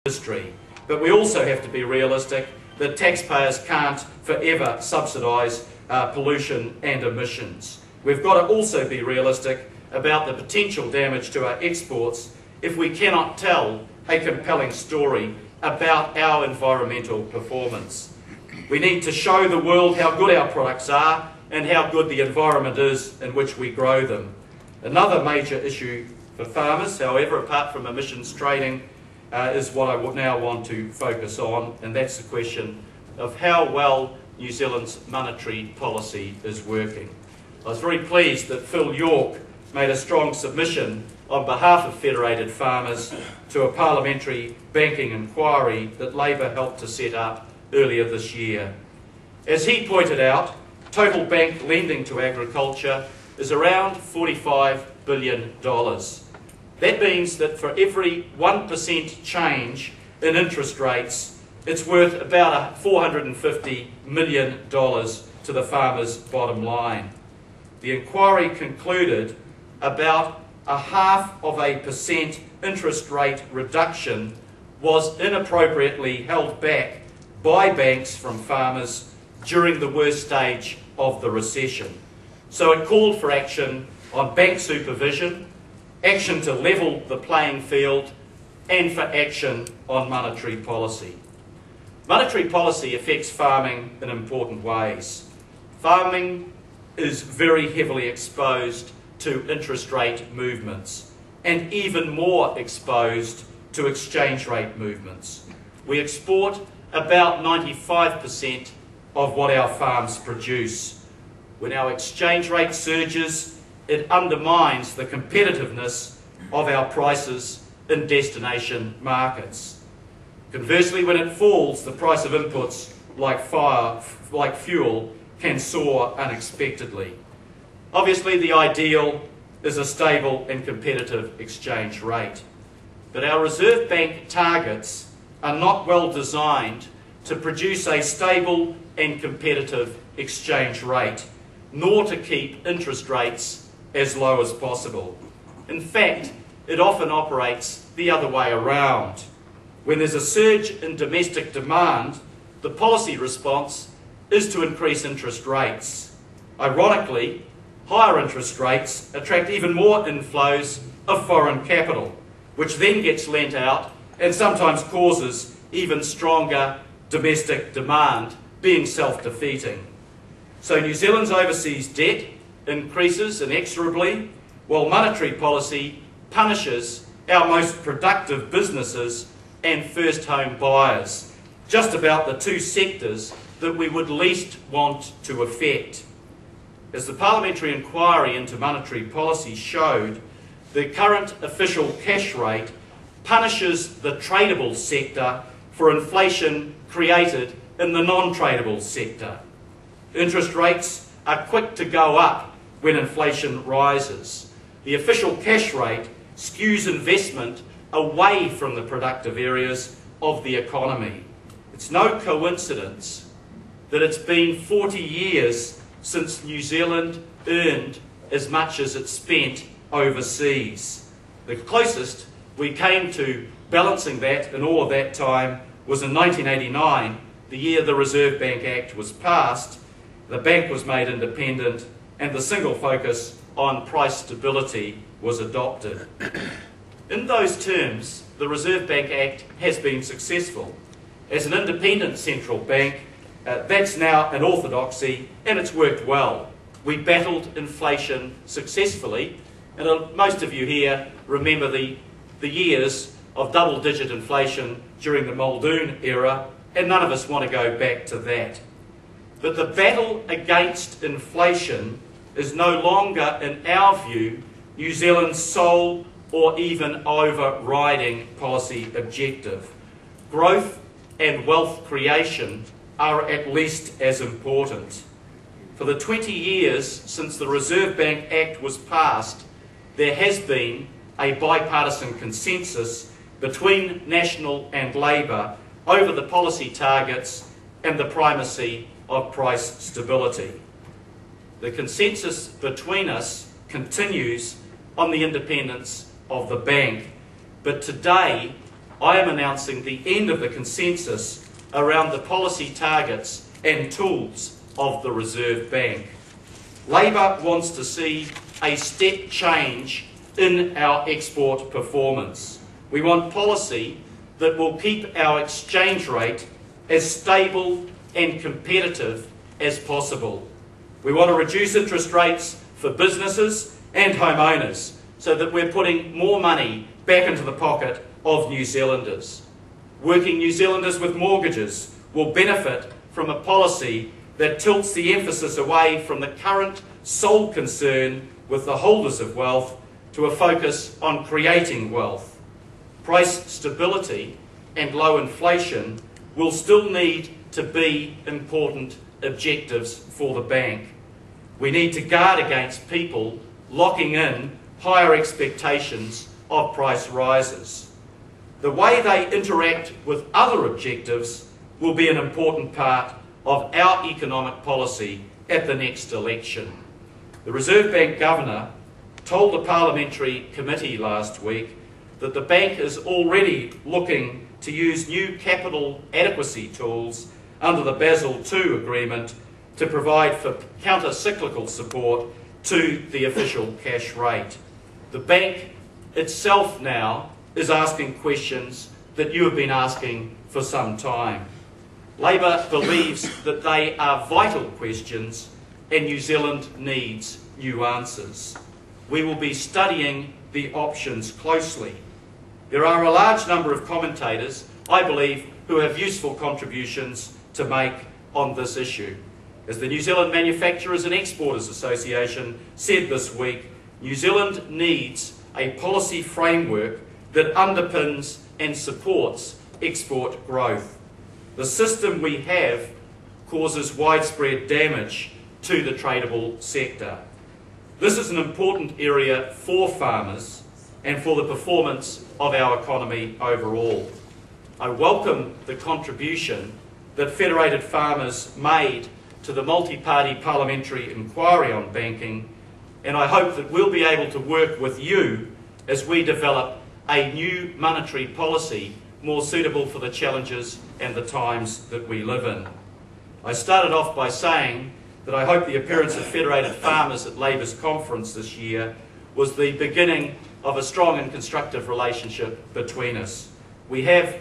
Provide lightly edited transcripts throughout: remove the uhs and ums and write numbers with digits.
industry. But we also have to be realistic that taxpayers can't forever subsidise pollution and emissions. We've got to also be realistic about the potential damage to our exports if we cannot tell a compelling story about our environmental performance. We need to show the world how good our products are and how good the environment is in which we grow them. Another major issue for farmers, however, apart from emissions trading, is what I now want to focus on, and that's the question of how well New Zealand's monetary policy is working. I was very pleased that Phil York made a strong submission on behalf of Federated farmers to a parliamentary banking inquiry that Labor helped to set up earlier this year. As he pointed out, total bank lending to agriculture is around $45 billion. That means that for every 1% change in interest rates, it's worth about $450 million to the farmer's bottom line. The inquiry concluded about 0.5% interest rate reduction was inappropriately held back by banks from farmers during the worst stage of the recession. So it called for action on bank supervision, action to level the playing field, and for action on monetary policy. Monetary policy affects farming in important ways. Farming is very heavily exposed to interest rate movements and even more exposed to exchange rate movements. We export about 95% of what our farms produce. When our exchange rate surges, it undermines the competitiveness of our prices in destination markets. Conversely, when it falls, the price of inputs like fuel can soar unexpectedly. Obviously, the ideal is a stable and competitive exchange rate. But our Reserve Bank targets are not well designed to produce a stable and competitive exchange rate, nor to keep interest rates as low as possible. In fact, it often operates the other way around. When there's a surge in domestic demand, the policy response is to increase interest rates. Ironically, higher interest rates attract even more inflows of foreign capital, which then gets lent out and sometimes causes even stronger domestic demand, being self-defeating. So New Zealand's overseas debt increases inexorably, while monetary policy punishes our most productive businesses and first home buyers, just about the two sectors that we would least want to affect. As the parliamentary inquiry into monetary policy showed, the current official cash rate punishes the tradable sector for inflation created in the non-tradable sector. Interest rates are quick to go up when inflation rises. The official cash rate skews investment away from the productive areas of the economy. It's no coincidence that it's been 40 years since New Zealand earned as much as it spent overseas. The closest we came to balancing that in all of that time was in 1989, the year the Reserve Bank Act was passed. The bank was made independent and the single focus on price stability was adopted. In those terms, the Reserve Bank Act has been successful. As an independent central bank, that's now an orthodoxy and it's worked well. We battled inflation successfully, and most of you here remember the years of double-digit inflation during the Muldoon era, and none of us want to go back to that. But the battle against inflation is no longer, in our view, New Zealand's sole or even overriding policy objective. Growth and wealth creation are at least as important. For the 20 years since the Reserve Bank Act was passed, there has been a bipartisan consensus between National and Labor over the policy targets and the primacy of price stability. The consensus between us continues on the independence of the bank, but today I am announcing the end of the consensus around the policy targets and tools of the Reserve Bank. Labor wants to see a step change in our export performance. We want policy that will keep our exchange rate as stable and competitive as possible. We want to reduce interest rates for businesses and homeowners so that we're putting more money back into the pocket of New Zealanders. Working New Zealanders with mortgages will benefit from a policy that tilts the emphasis away from the current sole concern with the holders of wealth to a focus on creating wealth. Price stability and low inflation will still need to be important objectives for the bank. We need to guard against people locking in higher expectations of price rises. The way they interact with other objectives will be an important part of our economic policy at the next election. The Reserve Bank Governor told the Parliamentary Committee last week that the bank is already looking to use new capital adequacy tools under the Basel II agreement to provide for counter-cyclical support to the official cash rate. The bank itself now is asking questions that you have been asking for some time. Labor believes that they are vital questions and New Zealand needs new answers. We will be studying the options closely. There are a large number of commentators, I believe, who have useful contributions to make on this issue. As the New Zealand Manufacturers and Exporters Association said this week, New Zealand needs a policy framework that underpins and supports export growth. The system we have causes widespread damage to the tradable sector. This is an important area for farmers and for the performance of our economy overall. I welcome the contribution that Federated Farmers made to the multi-party parliamentary inquiry on banking, and I hope that we'll be able to work with you as we develop a new monetary policy more suitable for the challenges and the times that we live in. I started off by saying that I hope the appearance of Federated Farmers at Labor's conference this year was the beginning of a strong and constructive relationship between us. We have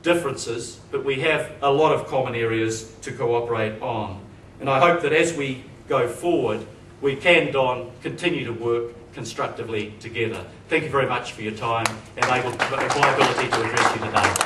differences, but we have a lot of common areas to cooperate on. And I hope that as we go forward, we can, Don, continue to work constructively together. Thank you very much for your time and my ability to address you today.